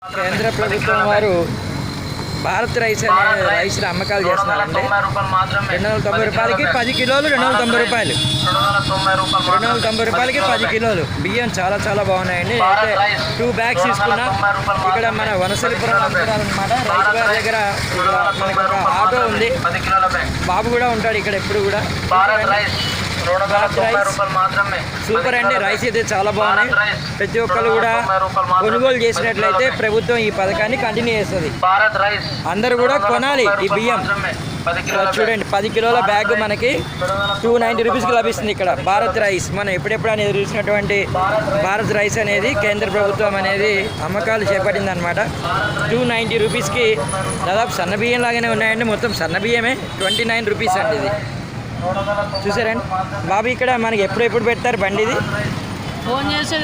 కేంద్ర ప్రభుత్వం వారు భారత్ రైస్ అనే రైస్ని అమ్మకాలు చేస్తున్నారండి. 290 రూపాయలకి 10 కిలోలు, 290 రూపాయలు, 290 రూపాయలకి 10 కిలోలు బియ్యం చాలా చాలా బాగున్నాయండి. అయితే 2 బ్యాగ్స్ తీసుకున్నా. ఇక్కడ మన వనసలిపురం అమ్ముతారనమాట. రైతు గారి దగ్గర ఇక్కడ మనకు ఒక ఆటో ఉంది, బాబు కూడా ఉంటాడు ఇక్కడ ఎప్పుడు కూడా. సూపర్ అండి, రైస్ అయితే చాలా బాగున్నాయి. ప్రతి ఒక్కరు కూడా కొనుగోలు చేసినట్లయితే ప్రభుత్వం ఈ పథకాన్ని కంటిన్యూ చేస్తుంది. అందరూ కూడా కొనాలి ఈ బియ్యం. చూడండి, 10 కిలోల బ్యాగ్ మనకి 290 రూపీస్కి లభిస్తుంది ఇక్కడ. భారత్ రైస్ మనం ఎప్పుడెప్పుడు అనేది చూసినటువంటి భారత్ రైస్ అనేది కేంద్ర ప్రభుత్వం అనేది అమ్మకాలు చేపట్టింది అనమాట. 290 రూపీస్కి దాదాపు సన్న బియ్యం లాగానే ఉన్నాయండి. మొత్తం సన్న బియ్యమే. 29 రూపీస్ అండి ఇది. చూసారండి బాబు, ఇక్కడ మనకి ఎప్పుడు పెడతారు బండి ఇది? ఫోన్ చేస్తే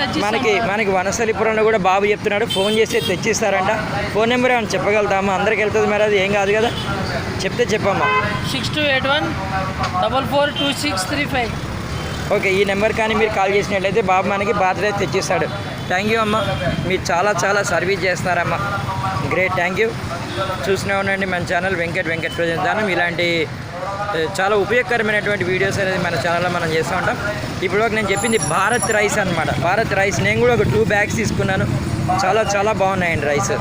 మనకి వనసలిపురంలో కూడా బాబు చెప్తున్నాడు, ఫోన్ చేస్తే తెచ్చిస్తారంట. ఫోన్ నెంబర్ ఏమైనా చెప్పగలుగుతామా? అందరికి వెళ్తుంది మరి, అది ఏం కాదు కదా, చెప్తే చెప్పమ్మా. 6281442635. ఓకే, ఈ నెంబర్ కానీ మీరు కాల్ చేసినట్లయితే బాబు మనకి బాత్రే తెచ్చిస్తాడు. థ్యాంక్ యూ అమ్మ, మీరు చాలా చాలా సర్వీస్ చేస్తున్నారమ్మా. Great, thank you. చూస్తూనే ఉండండి మన ఛానల్ వెంకట్ ప్రజెంతానం. ఇలాంటి చాలా ఉపయోగకరమైనటువంటి వీడియోస్ అనేది మన ఛానల్లో మనం చేస్తూ ఉంటాం. ఇప్పుడు నేను చెప్పింది భారత్ రైస్ అనమాట. భారత్ రైస్ నేను కూడా ఒక 2 బ్యాగ్స్ తీసుకున్నాను. చాలా చాలా బాగున్నాయండి రైస్.